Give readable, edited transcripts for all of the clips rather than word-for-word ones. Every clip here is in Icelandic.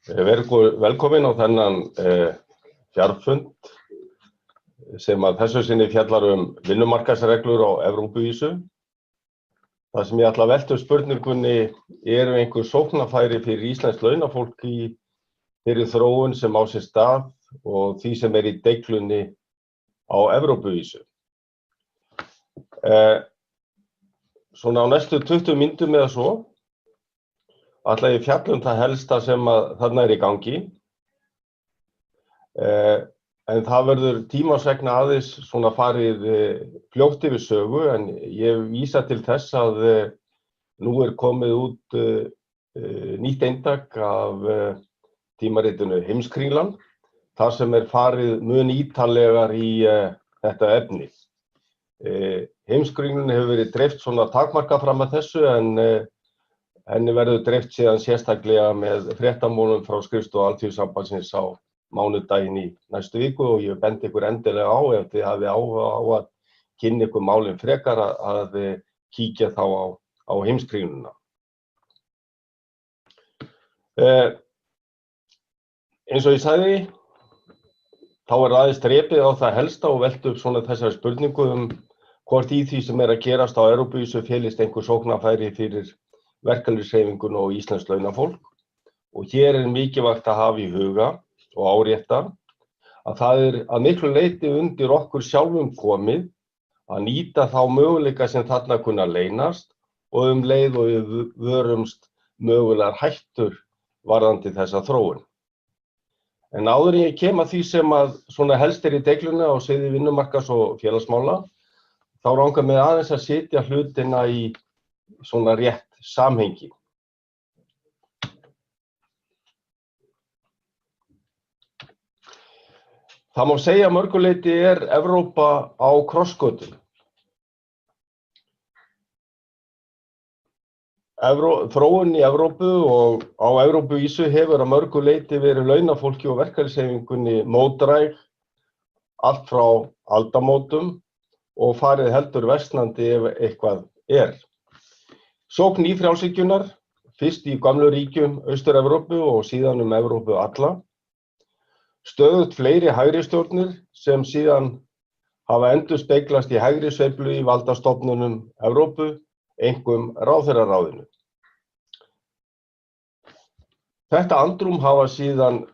Velkomin á þennan fjarfund sem að þessu sinni fjallar vinnumarkaðsreglur á Evrópuvísu. Það sem ég ætla að velta spurningunni eru einhver sóknarfæri fyrir íslenskt launafólk í þeirri þróun sem á sér stað og því sem í deiglunni á Evrópuvísu. Svona á næstu 20 mínútum eða svo ætla ég fjalla það helsta sem að þarna í gangi. En það verður tímans vegna aðeins svona farið fljótt yfir sögu, en ég vísa til þess að nú komið út nýtt eintak af tímaritinu Heimskringlan, þar sem farið mun ítarlegar í þetta efni. Heimskringlunni hefur verið dreift svona takmarkað fram að þessu, en henni verður dreift síðan sérstaklega með fréttamálum frá skrifstofu Alþýðusambandsins á mánudaginn í næstu viku, og ég bendi ykkur endilega á ef þið hafið áhuga á að kynna ykkur málin frekar að kíkja þá á Heimskringluna. Eins og ég sagði, þá aðeins drepið á það helsta og velt upp svona þessari spurningu hvort í því sem að gerast á Evrópuvísu felist einhver sóknarfæri fyrir verkalýðshreyfinguna og íslenskt launafólk. Og hér mikilvægt að hafa í huga og árétta að það að miklu leyti undir okkur sjálfum komið að nýta þá möguleika sem þarna kunna leynast og leið og við vörumst mögulegar hættur varðandi þessa þróun. En áður en ég kem að því sem að svona helst í deiglunni á sviði vinnumarkaðs og félagsmála, þá langar mig aðeins að setja hlutina í svona rétt samhengi. Það má segja að mörgu leyti Evrópa á krossgötum. Þróun í Evrópu og á Evrópuvísu hefur að mörgu leyti verið launafólki og verkalýðshreyfingunni mótdræg allt frá aldamótum og farið heldur versnandi ef eitthvað Sókn nýfrjálshyggjunnar, fyrst í gamlu ríkjum Austur-Evrópu og síðan Evrópu alla. Stöðugt fleiri hægri stjórnir sem síðan hafa endurspeglast í hægri sveiflu í valdastofnunum Evrópu, einkum ráðherraráðinu. Þetta andrúm hafa síðan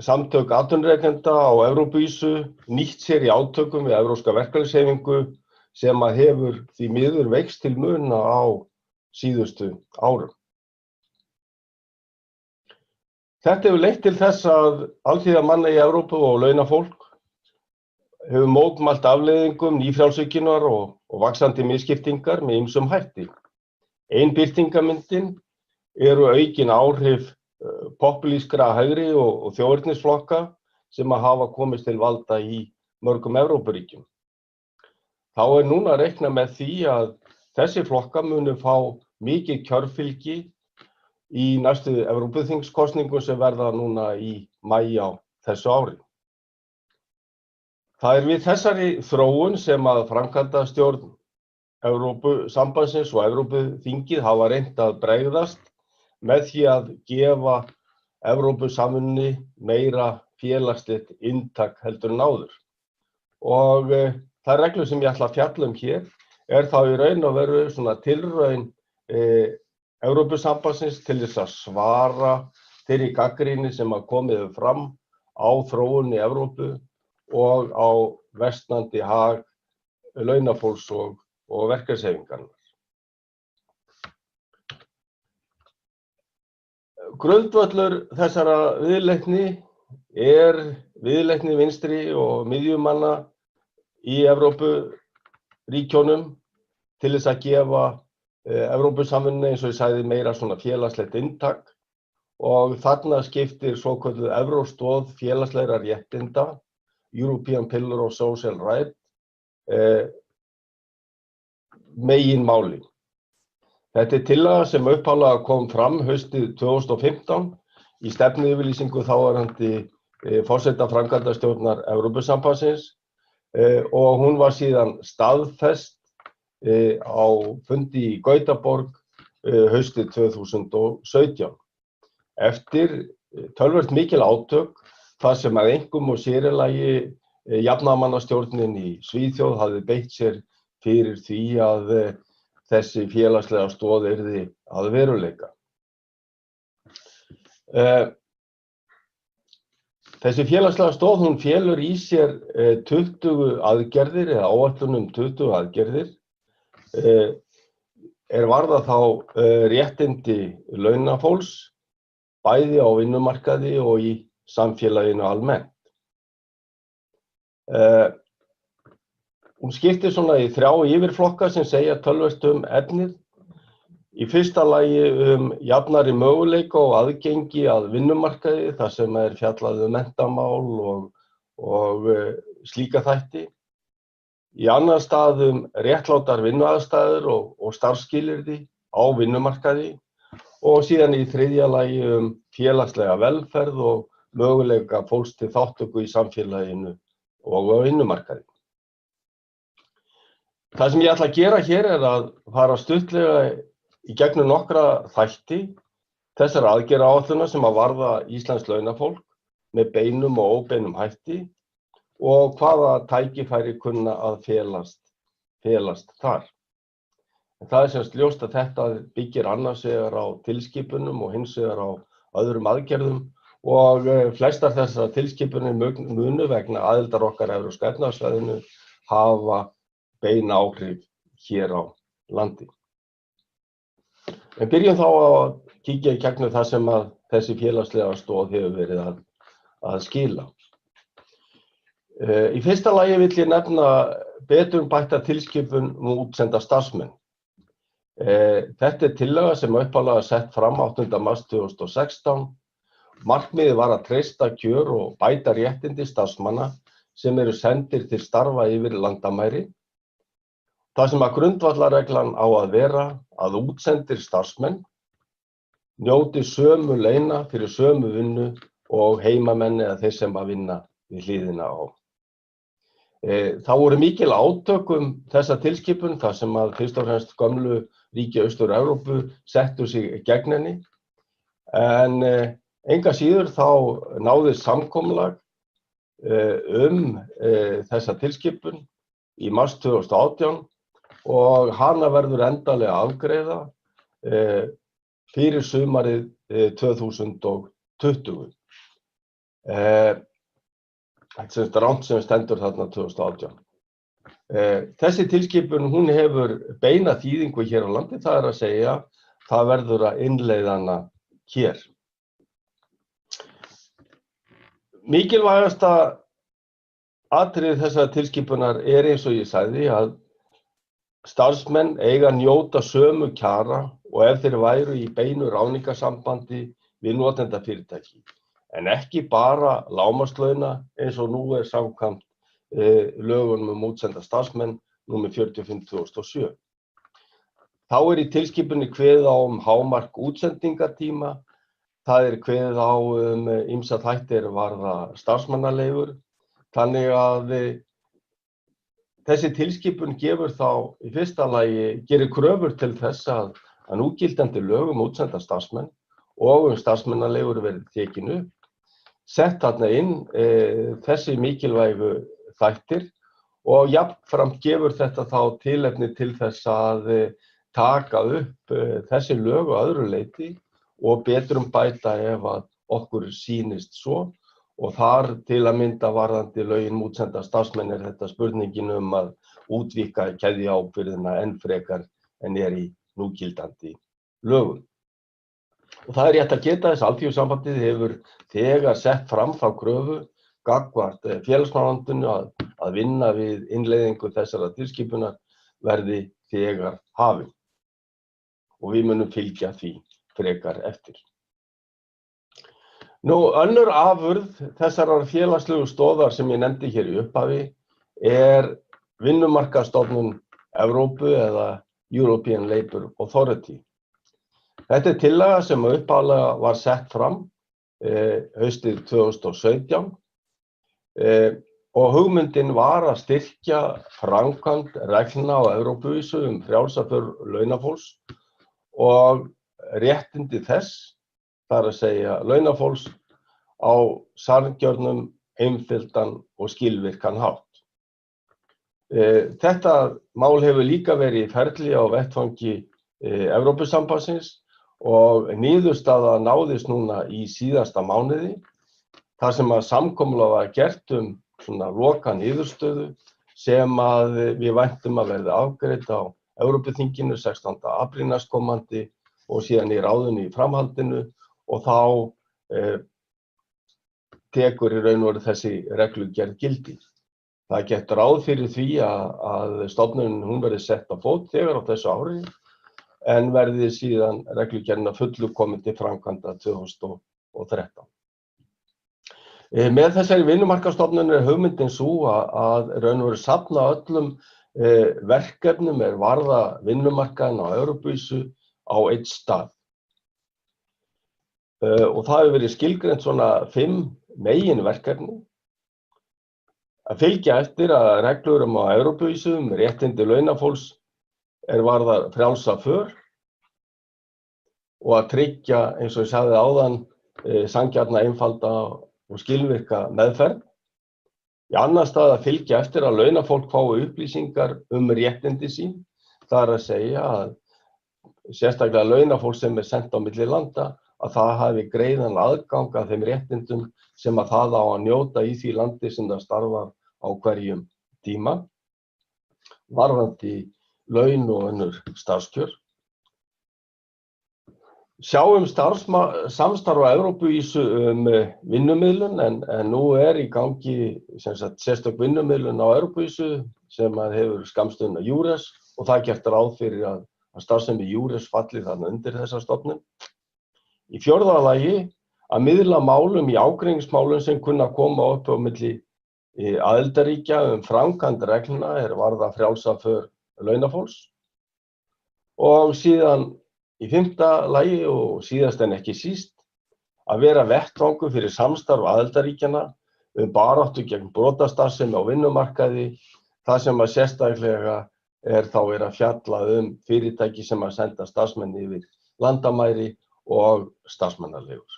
samtök atvinnurekenda á Evrópuvísu nýtt sér í átökum við evrópska verkalýðshreyfingu sem að hefur því miður veikst til muna á síðustu árum. Þetta hefur leitt til þess að alþýðamanna í Evrópu og launafólk hefur mótmælt afleiðingum nýfrjálshyggjunnar og vaxandi misskiptingar með ýmsum hætti. Ein birtingarmyndin eru aukin áhrif popúlískra hægri og þjóðernisflokka sem að hafa komist til valda í mörgum Evrópuríkjum. Þá núna að reikna með því að þessi flokka munu fá mikið kjörfylgi í næstu Evrópuþingskosningum sem verða núna í maí á þessu ári. Það við þessari þróun sem að framkvæmdastjórn Evrópusambandsins og Evrópuþingið hafa reynt að bregðast með því að gefa Evrópusamvinnunni meira félagslegt inntak heldur en áður. Og það reglur sem ég ætla að fjalla hér þá í raun og veru svona tilraun Evrópusambandsins til þess að svara þeirri gagnrýni sem að komið fram á þróun í Evrópu og á versnandi hag launafólks og verkalýðshreyfingarinnar. Grundvöllur þessara viðleitni viðleitni vinstri og miðjumanna í Evrópuríkjunum til þess að gefa Evrópusamvinnunni, eins og ég sagði, meira svona félagslegt inntak, og þarna skiptir svokölluð Evróstoð félagslegra réttinda, European Pillar of Social Rights, meginmáli. Þetta tillaga sem upphaflega kom fram haustið 2015 í stefnuyfirlýsingu þáverandi forseta framkvæmdastjórnar Evrópusambandsins, og hún var síðan staðfest á fundi í Gautaborg haustið 2017. Eftir töluvert mikil átök þar sem að einkum og sér í lagi jafnaðarmannastjórnin í Svíþjóð hafði beitt sér fyrir því að þessi félagslega stoð yrði að veruleika. Þessi félagslega stoð hún felur í sér 20 aðgerðir eða áætlun 20 aðgerðir varða þá réttindi launafólks bæði á vinnumarkaði og í samfélaginu almennt. Hún skiptir svona í 3 yfirflokka sem segja töluvert efnið. Í fyrsta lagi jafnari möguleika og aðgengi að vinnumarkaði þar sem fjallað menntamál og slíka þætti. Í annar stað réttlátar vinnuaðstæður og starfsskilyrði á vinnumarkaði og síðan í þriðja lagi félagslega velferð og möguleika fólks til þátttöku í samfélaginu og á vinnumarkaði. Það sem ég ætla að gera hér að fara stuttlega í gegnum nokkra þætti þessara aðgerðaáætlunar sem að varða íslenskt launafólk með beinum og óbeinum hætti og hvaða tækifæri kunna að felast þar. En það semst ljóst að þetta byggir annars vegar á tilskipunum og hins vegar á öðrum aðgerðum og flestar þessar tilskipunir munu vegna aðildar okkar Evrópska efnahagssvæðinu hafa bein áhrif hér á landi. En byrjum þá að kíkja í gegnum það sem að þessi félagslega stoð hefur verið að skila. Í fyrsta lagi vill ég nefna betur bætta tilskipun útsenda starfsmenn. Þetta tillaga sem upphaflega sett fram 8. mars 2016. Markmiðið var að treysta kjör og bæta réttindi starfsmanna sem eru sendir til starfa yfir landamæri. Það sem að grundvallarreglan á að vera að útsendir starfsmenn njóti sömu launa fyrir sömu vinnu og heimamenn eða þeir sem að vinna við hliðina á. Það voru mikil átök þessa tilskipun þar sem að fyrst og fremst gömlu ríki Austur-Evrópu settu sig gegn henni en enga síður þá náðist samkomulag þessa tilskipun í mars 2018 og hana verður endanlega afgreiða fyrir sumarið 2020. Þetta er rangt sem stendur þarna 2018. Þessi tilskipun hún hefur beina þýðingu hér á landi, það að segja, það verður að innleiða hana hér. Mikilvægasta atriði þessar tilskipunar eins og ég sagði að starfsmenn eiga að njóta sömu kjara og ef þeir væru í beinu ráðningarsambandi við notendafyrirtæki, en ekki bara lágmarkslauna eins og nú samkvæmt lögunum útsenda starfsmenn númer 45/2007. Þá í tilskipuninni kveðið á hámark útsendingartíma, það kveðið á ýmsa þætti varða starfsmannaleigur, þannig að þessi tilskipun gefur þá í fyrsta lagi gerir kröfur til þess að núgildandi lög útsenda starfsmenn og starfsmannaleigur verði tekin upp, sett þarna inn þessi mikilvægu þættir og jafnframt gefur þetta þá tilefni til þess að taka upp þessi lög á öðru leyti og bæta ef að okkur sýnist svo. Og þar til að mynda varðandi lögin útsenda starfsmenn þetta spurningin að útvíkka keðjuábyrgðina enn frekar en í núgildandi lögum. Og það rétt að geta þess að Alþýðusambandið hefur þegar sett fram þá kröfu gagnvart félagsmálaráðuneytinu að vinna við innleiðingu þessara tilskipunar verði þegar hafin. Og við munum fylgja því frekar eftir. Önnur afurð þessarar félagslegu stoðar sem ég nefndi hér í upphafi vinnumarkaðsstofnun Evrópu eða European Labour Authority. Þetta tillaga sem upphaflega var sett fram haustið 2017 og hugmyndin var að styrkja framkvæmd reglna á Evrópuvísu frjálsa för launafólks og réttindi þess það er að segja launafólks, á sanngjörnum, einföldan og skilvirkan hátt. Þetta mál hefur líka verið í ferli á vettvangi Evrópusambandsins og niðurstaða náðist núna í síðasta mánuði, þar sem að samkomulag var gert svona loka niðurstöðu sem að við væntum að verði afgreidd á Evrópuþinginu 16. apríl næstkomandi og síðan í ráðinu í framhaldinu og þá tekur í raun og veru þessi reglugerð gildi. Það er gert ráð fyrir því að stofnunin hún verði sett á fót þegar á þessu ári en verði síðan reglugerðin að fullu komið til framkvæmda 2013. Með þessari vinnumarkaðsstofnun er hugmyndin sú að raun og veru safna öllum verkefnum varða vinnumarkaðinn á Evrópuvísu á einn stað. Og það hefur verið skilgreint svona 5 meginverkefni. Að fylgja eftir að reglur á Evrópuvísu réttindi launafólks varðar frjálsa för og að tryggja, eins og ég sagði áðan, sanngjarna, einfalda og skilvirka meðferð. Í annan stað að fylgja eftir að launafólk fái upplýsingar réttindi sín. Það er að segja að sérstaklega launafólk sem sent á milli landa, að það hafi greiðan aðgang að þeim réttindum sem að það á að njóta í því landi sem það starfar á hverjum tíma, varðandi laun og önnur starfskjör. Sjá samstarf á Evrópuvísu vinnumiðlun en nú í gangi sérstök vinnumiðlun á Evrópuvísu sem að hefur skammstöfuna EURES og það er gert ráð fyrir að starfsemi EURES falli þarna undir þessa stofnun. Í 4. lagi að miðla málum í ágreiningsmálum sem kunna að koma upp á milli aðildarríkja framkvæmd reglna varða frjálsa för launafólks og síðan í 5. lagi og síðast en ekki síst að vera vettvangur fyrir samstarf aðildarríkjanna baráttu gegn brotastarfsemi á vinnumarkaði, það sem að sérstaklega þá að fjalla fyrirtæki sem að senda starfsmenn yfir landamæri og starfsmannaleigur.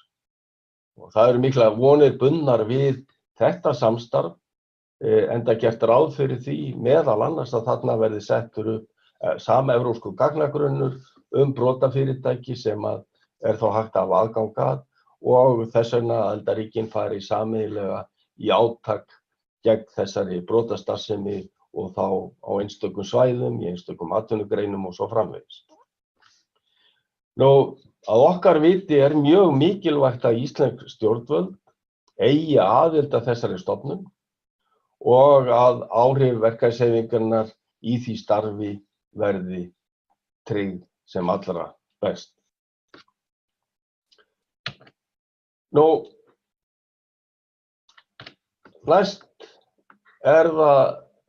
Og það eru miklar vonir bundnar við þetta samstarf enda gert ráð fyrir því meðal annars að þarna verði settur upp samevrópskur gagnagrunnur brotafyrirtæki sem að þá hægt að hafa aðgang að og þess vegna aðildarríkin fari sameiginlega í átak gegn þessari brotastarfsemi og þá á einstökum svæðum, í einstökum atvinnugreinum og svo framvegis. Nú, að okkar viti mjög mikilvægt að íslensk stjórnvöld eigi aðild að þessari stofnun og að áhrif verkalýðshreyfingarinnar í því starfi verði tryggð sem allra best. Nú, næst það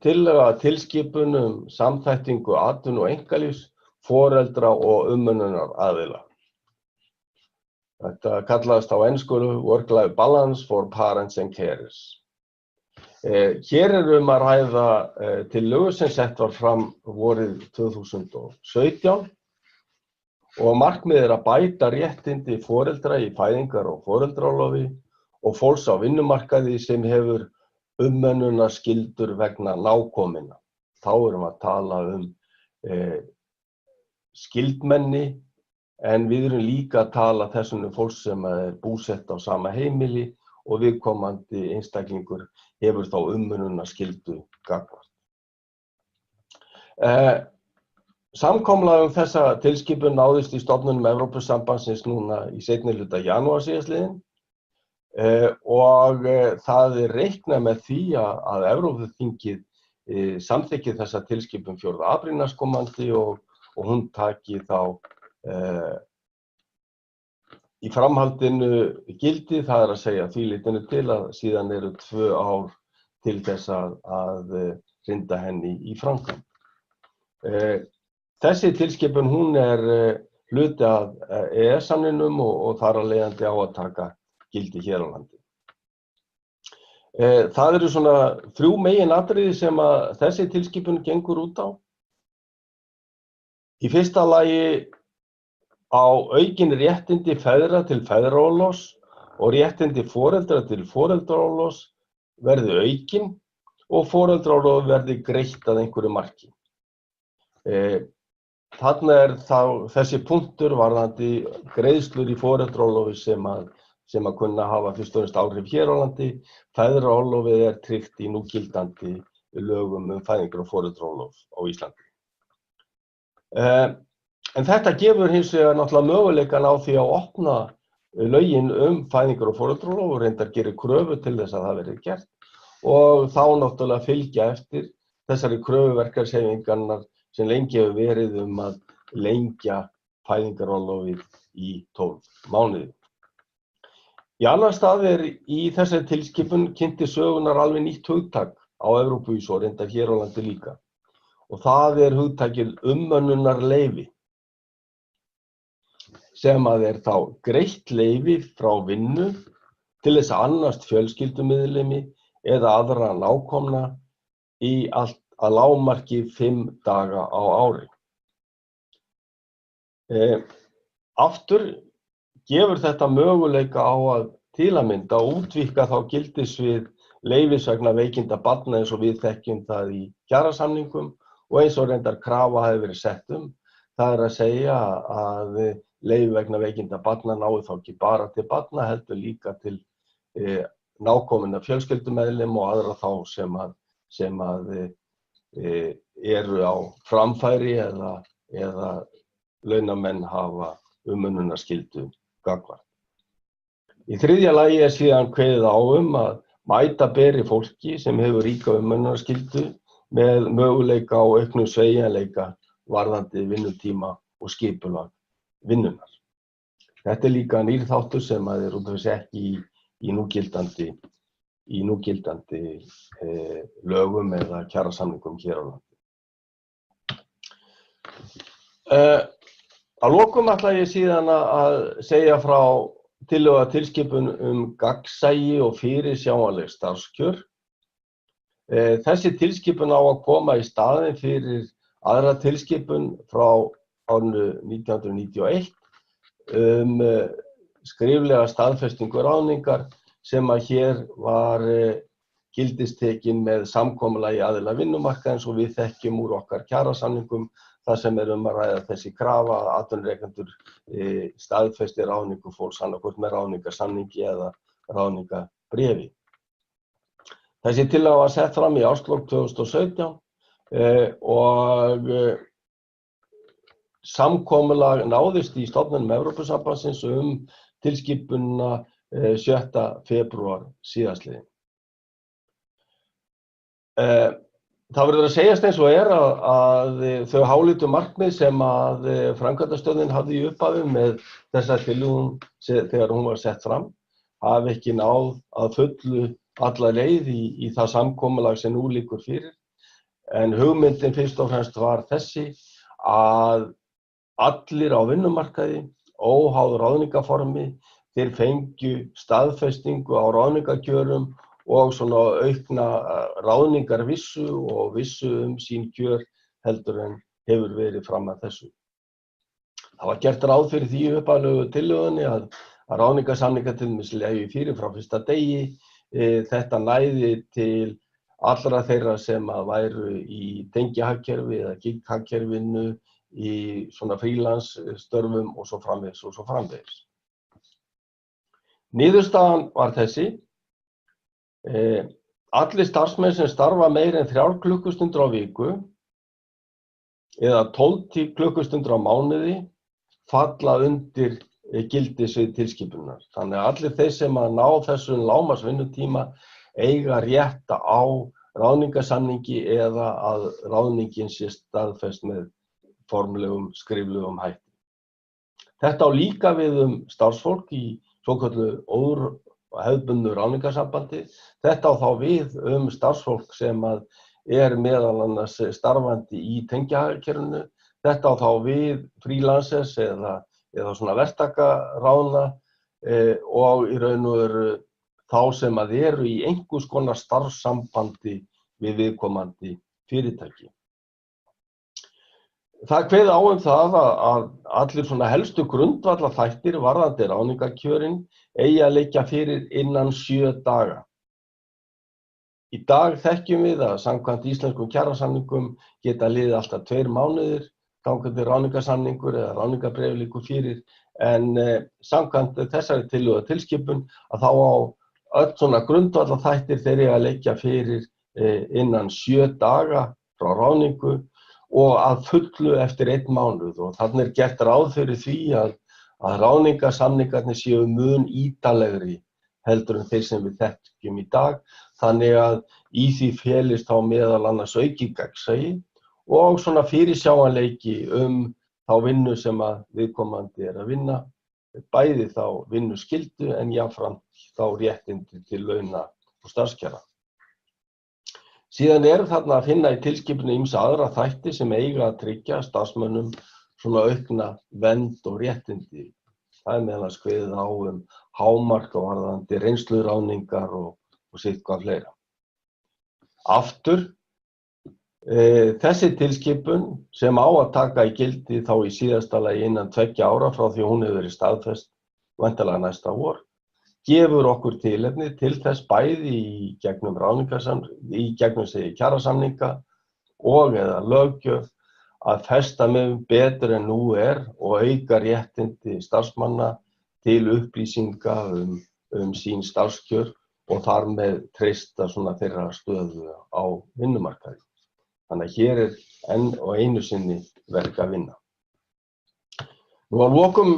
tillaga tilskipun samþættingu atvinnu- og einkalífs, foreldra og umönnunaraðila. Þetta kallast á ensku work-life balance for parents and carers. Hér að ræða tillögu sem sett var fram vorið 2017 og markmiðið að bæta réttindi foreldra í fæðingar- og foreldraorlofi og fólks á vinnumarkaði sem hefur umönnunarskyldur vegna nákominna. Þá að tala skyldmenni en við líka að tala þessum fólks sem búsett á sama heimili og viðkomandi einstaklingur hefur þá umönnunarskyldu gagnvart. Samkomulag þessa tilskipun náðist í stofnunum Evrópusambandsins núna í seinni hluta janúar síðastliðinn og það reiknað með því að Evrópuþingið samþykki þessa tilskipun 4. apríl næstkomandi og hún taki þá í framhaldinu gildi, það að segja því leytinu til að síðan 2 ár til þess að hrinda henni í framkvæmd. Þessi tilskipun hún hluti af EES-samningnum og þar af leiðandi á að taka gildi hér á landi. Það eru svona 3 meginatriði sem að þessi tilskipun gengur út á. Í fyrsta lagi á aukin réttindi feðra til feðraorlofs og réttindi foreldra til foreldraorlofs verði aukin og foreldraorlof verði greitt að einhverju marki. Þarna þá þessi punktur varðandi greiðslur í foreldraorlofi sem að kunna hafa fyrst og fremst áhrif hér á landi. Feðraorlofið tryggt í núgildandi lögum fæðingar- og foreldraorlof á Íslandi. En þetta gefur hins vegar náttúrulega möguleikann á því að opna lögin fæðingar- og foreldraorlof og reyndar gerir kröfu til þess að það verði gert og þá náttúrulega fylgja eftir þessari kröfu verkalýðshreyfingarinnar sem lengi hefur verið að lengja fæðingarorlofið í 12 mánuði. Í annan stað í þessari tilskipun kynnti sögunar alveg nýtt hugtak á Evrópuvísu og reyndar hér á landi líka. Og það hugtakið umönnunarleyfi, sem að þá greitt leyfi frá vinnu til þess að annast fjölskyldumeðlimi eða aðra nákomna í allt að lágmarki 5 daga á ári. Aftur gefur þetta möguleika á að til að mynda útvíkka þá gildissvið leyfis vegna veikinda barna eins og við þekkjum það í kjarasamningum og eins og reyndar krafa hefur verið sett Það að segja að leyfi vegna veikinda barna nái þá ekki bara til barna heldur líka til nákominna fjölskyldumeðlim og aðra þá sem að eru á framfæri eða launamenn hafa umönnunarskyldu gagnvart. Í þriðja lagi síðan kveðið á að mæta beri fólki sem hefur ríka umönnunarskyldu með möguleika á auknum sveigjanleika varðandi vinnutíma og skipulag vinnunnar. Þetta líka nýr þáttur sem að út af þessu ekki í núgildandi lögum eða kjarasamningum hér á landi. Að lokum ætla ég síðan að segja frá tillögu að tilskipun gagnsæi og fyrirsjáanleg starfskjör. Þessi tilskipun á að koma í staðinn fyrir aðra tilskipun frá árinu 1991 skriflega staðfestingu ráðningar sem að hér var gildistekin með samkomulagi aðila vinnumarkaðarins og við þekkjum úr okkar kjarasamningum þar sem að ræða þessi krafa að atvinnurekendur staðfesti ráðningu fólks annaðhvort með ráðningarsamningi eða ráðningarbréfi. Þessi tillaga var sett fram í árslok 2017 og samkomulag náðist í stofnunum Evrópusambandsins tilskipunina 7. febrúar síðastliðinn. Það verður að segjast eins og að þau háleitu markmið sem að framkvæmdastjórnin hafði í upphafi með þessa tillögu þegar hún var sett fram hafi ekki náð að fullu alla leið í það samkomulag sem nú liggur fyrir. En hugmyndin fyrst og fremst var þessi að allir á vinnumarkaði, óháð ráðningarformi, þeir fengju staðfestingu á ráðningarkjörum og svona aukna ráðningarvissu og vissu sín kjör heldur en hefur verið fram að þessu. Það var gert ráð fyrir því í upphaflegu tillögunni að ráðningarsamningar til dæmis lægju fyrir frá fyrsta degi. Þetta næði til allra þeirra sem að væru í tengihagkerfi eða gig-hagkerfinu í svona frílansstörfum og svo framvegis. Niðurstaðan var þessi. Allir starfsmenn sem starfa meira en 3 klukkustundir á viku eða 12 klukkustundir á mánuði falla undir gildissvið tilskipunar. Þannig að allir þeir sem að ná þessum lágmarksvinnutíma eiga rétt á ráðningarsamningi eða að ráðningin sé staðfest með formlegum skriflegum hætti. Þetta á líka við starfsfólk í svokölluðu hefðbundnu ráðningarsambandi. Þetta á þá við starfsfólk sem að meðal annars starfandi í tengihagkerfinu. Þetta á þá við frílansers eða svona verktakaráðna og í raun og veru þá sem að eru í einhvers konar starfssambandi við viðkomandi fyrirtæki. Það kveður á það allir svona helstu grundvallarþættir varðandi ráðningarkjörin eigi að liggja fyrir innan 7 daga. Í dag þekkjum við að samkvæmt íslenskum kjarasamningum geta liðið alltaf 2 mánuðir þangað til ráðningarsamningur eða ráðningarbréf liggur fyrir, en samkvæmt þessari tillögu tilskipun að þá á öll svona grundvallarþættir þeir eiga að liggja fyrir innan 7 daga frá ráðningu og að fullu eftir 1 mánuð, og þannig gert ráð fyrir því að ráðningarsamningarnir séu mun ítarlegri heldur en þeir sem við þekkjum í dag, þannig að í því felist þá meðal annars aukið gagnsæi og svona fyrirsjáanleiki þá vinnu sem að viðkomandi að vinna, bæði þá vinnuskyldu en jafnframt þá réttindi til launa og starfskjara. Síðan þarna að finna í tilskipuninni ýmsa aðra þætti sem eiga að tryggja starfsmönnum svona aukna vernd og réttindi. Það meðal annars kveðið á hámark og varðandi reynsluráðningar og sitthvað fleira. Aftur, þessi tilskipun sem á að taka í gildi þá í síðasta lagi innan 2 ára frá því hún hefur verið staðfest væntanlega næsta vor, gefur okkur tilefni til þess bæði í gegnum kjarasamninga og eða löggjöf að festa með betur en nú og auka réttindi starfsmanna til upplýsinga sín starfskjör og þar með treysta svona þeirra stöðu á vinnumarkaði. Þannig að hér enn og einu sinni verk að vinna. Nú að lokum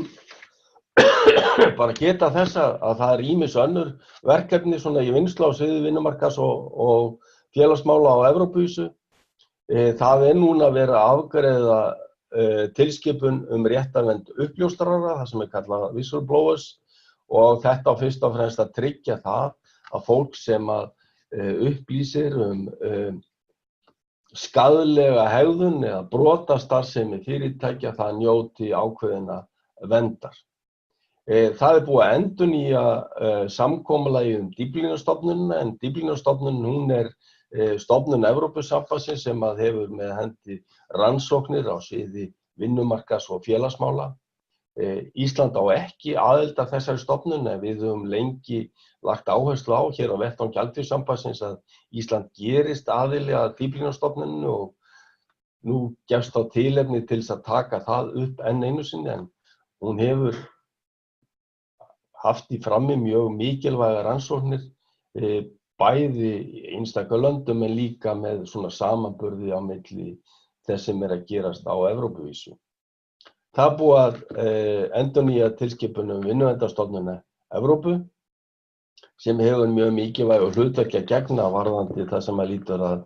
bara geta þess að það ýmis önnur verkefni svona í vinnslu á sviði vinnumarkaðs og félagsmála á Evrópuvísu. Það núna verið að afgreiða tilskipun réttarvernd uppljóstrara, það sem kallað whistleblowers, og þetta á fyrst og fremst að tryggja það að fólk sem að upplýsir skaðlega hegðun eða brotastarfsemi fyrirtækja það njóti ákveðinna verndar. Það búið að endurnýja samkomulagið Dyflinnarstofnunina, en Dyflinnarstofnunin hún stofnun Evrópusambandsins sem að hefur með hendi rannsóknir á sviði vinnumarkaðs og félagsmála. Ísland á ekki aðild að þessari stofnun, en við höfum lengi lagt áherslu á hér á vettvangi Alþýðusambandsins að Ísland gerist aðili að Dyflinnarstofnuninu og nú gefst á tilefni til þess að taka það upp enn einu sinni, en hún hefur haft í frammi mjög mikilvægar rannsóknir, bæði í einstaka löndum en líka með svona samanburði á milli þess sem að gerast á Evrópuvísu. Það búið að endurnýja tilskipun Vinnuverndarstofnunar Evrópu sem hefur mjög mikilvæg hlutverki að gegna varðandi það sem að lítur að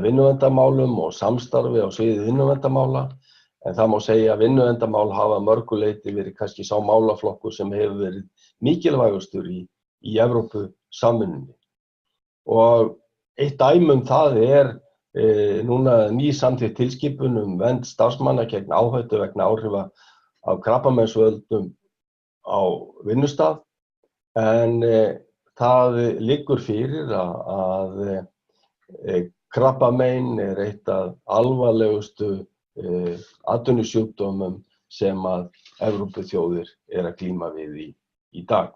vinnuverndarmálum og samstarfi á sviði vinnuverndarmála. En það má segja að vinnuverndarmál hafa mörgu leyti verið kannski sá málaflokkur sem hefur verið mikilvægastur í Evrópusamvinnunni. Og eitt dæmi það núna nýsamþykkt tilskipun vernd starfsmanna gegn áhættu vegna áhrifa af krabbameinsvöldum á vinnustað, en það liggur fyrir að krabbamein eitt af alvarlegustu atvinnusjúkdómum sem að Evrópuþjóðir að glíma við í dag.